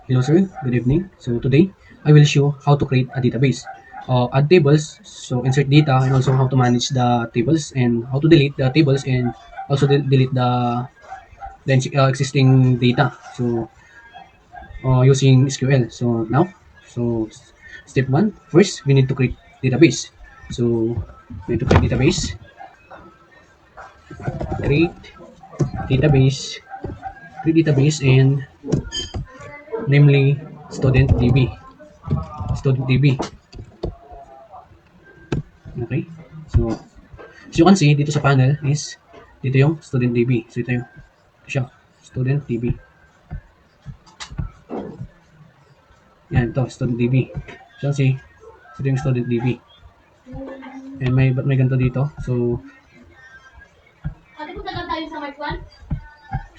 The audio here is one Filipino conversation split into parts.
Hello sir, good evening. So today I will show how to create a database. Add tables, so insert data and also how to manage the tables and how to delete the tables and also delete the existing data. So using SQL. So step one, first we need to create database. So we need to create database, create database, create database and namely student DB, student DB. Okay. So as you can see dito sa panel is dito yung student DB. So ito siya, student DB. Yan, ito, student DB. So see, ito yung student DB. And may ganito dito. So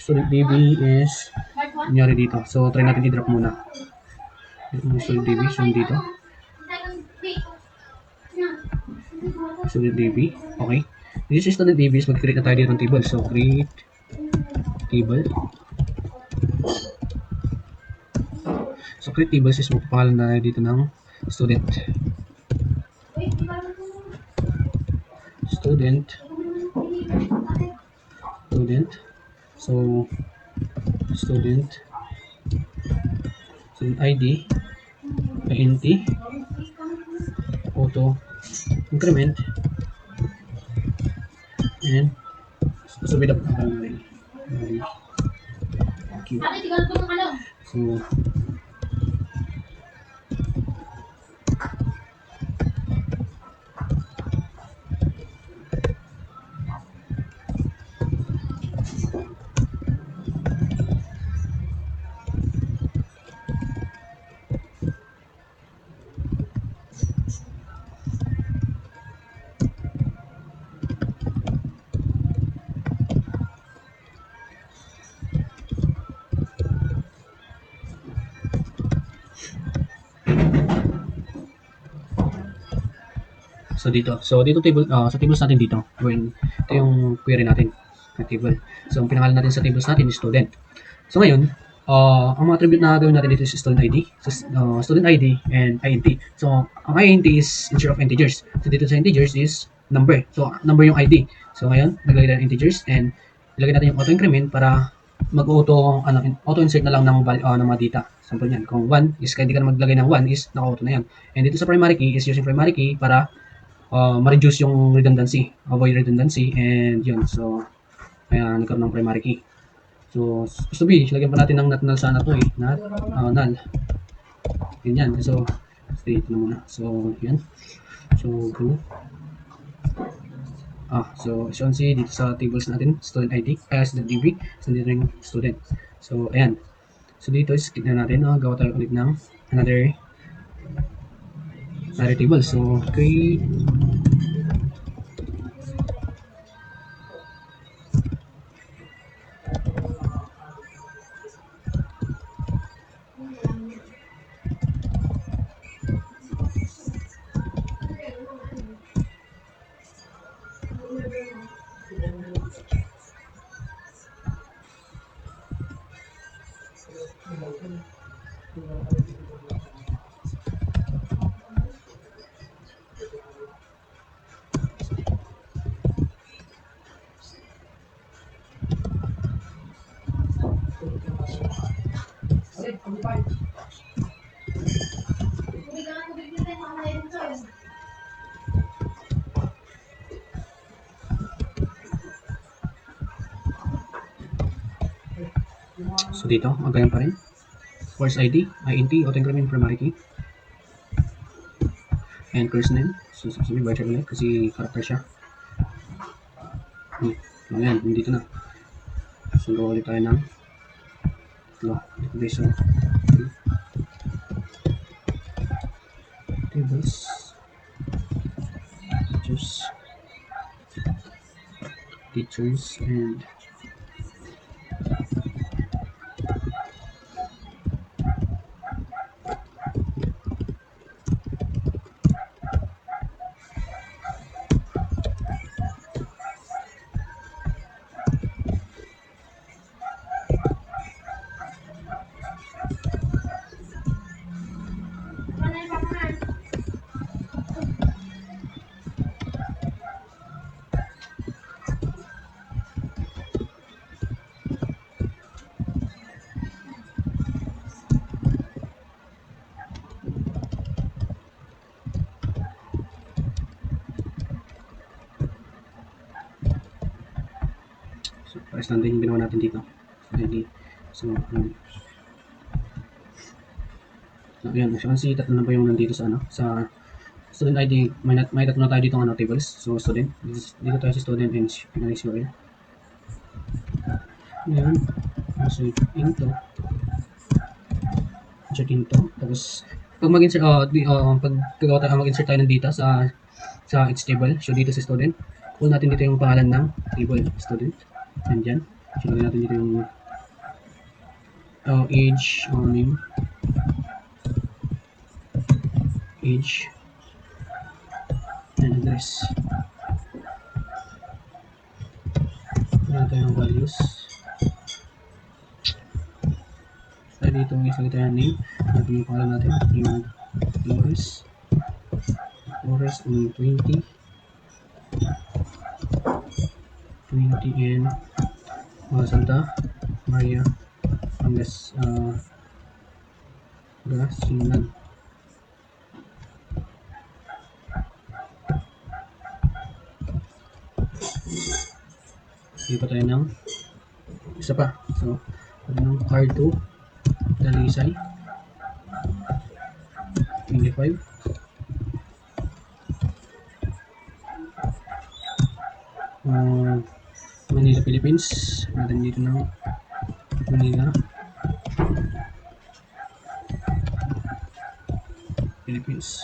student DB is nangyari dito. So try natin i-drop muna. Yung student DB, so dito. Student DB. Okay. This is student DB is mag-create na tayo dito ng table. So create table. So create tables is magpapangalan na dito ng student. Student. So student ID, int, auto increment, and so with the so dito table sa tables natin dito. Ito yung query natin na table. So ang pinangalan natin sa tables natin is student. So ngayon, ang mga attribute na gawin natin dito is student ID. So student ID and int. So ang int is integer of integers. So dito sa integers is number. So number yung ID. So ngayon, naglagay tayo ng integers and ilagay natin yung auto increment para mag-auto auto insert na lang ng mga data. Sample niyan. Kung 1 is kahit hindi ka na maglagay ng 1 is naka-auto na yan. And dito sa primary key is using primary key para ma-reduce yung redundancy, avoid redundancy, and yun. So, kaya nagkaroon ng primary key. So, to be, lagyan pa natin ng null sana to eh. Null. Ganyan. So, state na muna. So, yan. So, go. So, as you can see, dito sa tables natin, student ID, student DB, so dito yung student. So, ayan. So, dito is, click na natin, gawa tayo ulit ng another table. So, create So dito, ganyan pa rin. Course ID, int, auto increment primary key. And course name. So sabi by check ulit kasi character siya. Ayan, dito na. So gawa ulit tayo ng database. Tables. Teachers and pares lang din yung ginawa natin dito. ID. So, so ayan, as you can see, tatlo na po yung nandito sa ano, sa student ID, may tatlo na tayo dito ng tables. So, student, dito tayo sa student and finally URL. Ayan, so into, insert into, tapos, pag mag-insert, pag gagawa tayo, mag-insert tayo ng data sa each table, so dito sa student, kunin natin dito yung pangalan ng table, student, and dyan, so lagyan natin dito yung age, name, age, and address. Lagyan tayo ng values. Tayo dito yung isa tayo name. Natin yung pangalan natin. Yung Flores. Flores on 20. 20 and Santa Maria Pangasinan. Hindi pa tayo ng isa pa. So, ng R2 Dalisay 25 Manila, Philippines. Natin dito ng Manila, Philippines.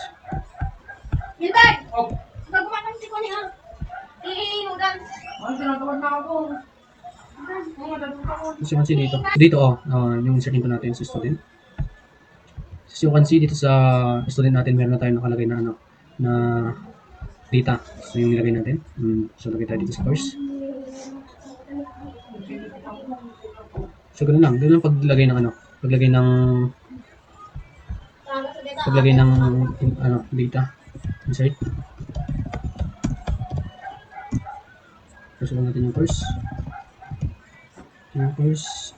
Gilbert! Oh! Gagawa ng siko niya. Huwag tinatawad na ako. As you can see dito. Dito yung insertin ko natin sa student. As you can see dito sa student natin, meron na tayo nakalagay na ano, na data. So yung nilagay natin. So lagay tayo dito sa course. So ganoon lang. Ganoon lang paglagay ng ano, paglagay ng ano, data. Insert. Susunod natin yung course. Yung course,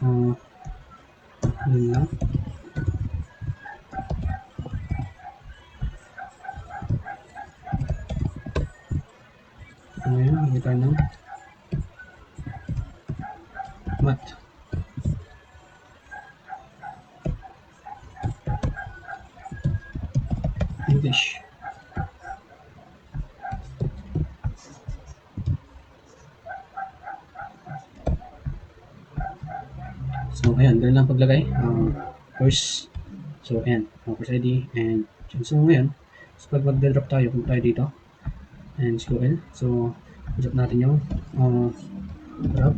yun lang. So, ngayon, hindi tayo ng math. English. So, ayan, ganun lang paglagay. Course. So, ayan, course ID. And, so, ngayon, so, pag mag-drop tayo, kung tayo dito, and SQL. So, drop natin yung drop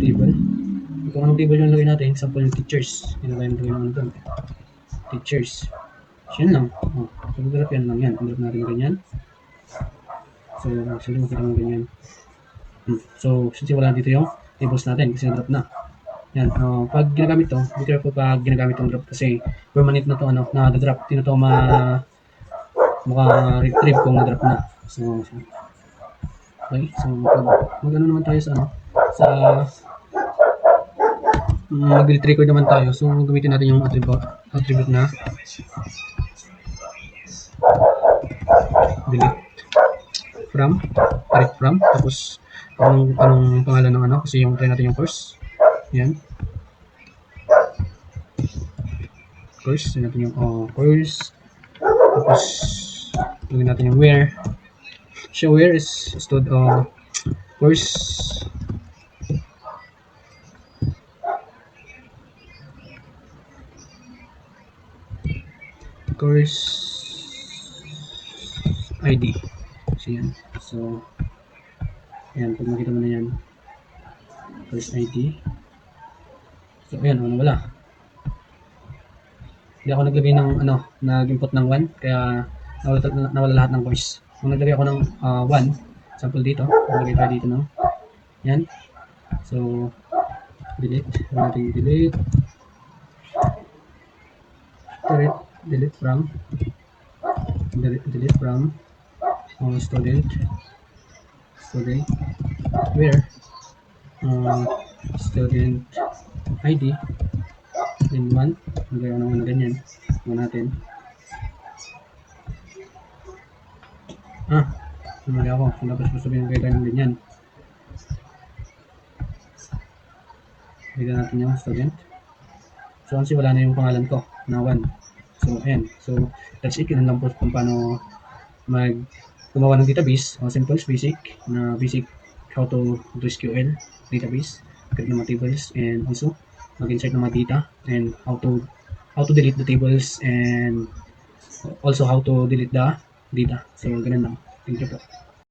table. Kung anong table yung lagay natin, example yung teachers. Ilagay natin yung ano doon. Teachers. So, yan lang. So, drop yan lang yan. Drop natin ganyan. So, actually, makita mo ganyan. So, since wala dito yung tables natin, kasi drop na. Yan, pag ginagamit to, be careful pag ginagamit tong drop kasi permanent na to, ano, na-drop. Hindi na to maka-retrieve kung na-drop na. So, okay. So, mag-ano naman tayo sa ano, sa mag-record naman tayo. So, gamitin natin yung attribute na delete from, tapos anong pangalan ng ano, kasi yung try natin yung course. Yan. Course, natin yung course. Tapos lagyan natin yung where. So where is course. Course ID. So yan. So yan, pag makita mo na yan. Course ID. So ayan, wala. Hindi ako naglagay ng ano, nag-input ng 1 kaya nawala lahat ng course. Kung naglagay ako ng 1, sample dito, naglagay tayo dito ng yan. So delete, natin delete from student where student ID in 1. Nagaya naman na ganyan. Natin. Namali ako. So, dapat sabihin kayo tayo ng ganyan. Bigyan natin yung student. So, kasi wala na yung pangalan ko na 1. So, ayan. So, that's it. Yun lang po kung paano gumawa ng database. Simple, basic how to do SQL database, create ng mga tables, and also mag-insert ng mga data, and how to delete the tables, and also how to delete the data. So, ganun lang. Thank you po.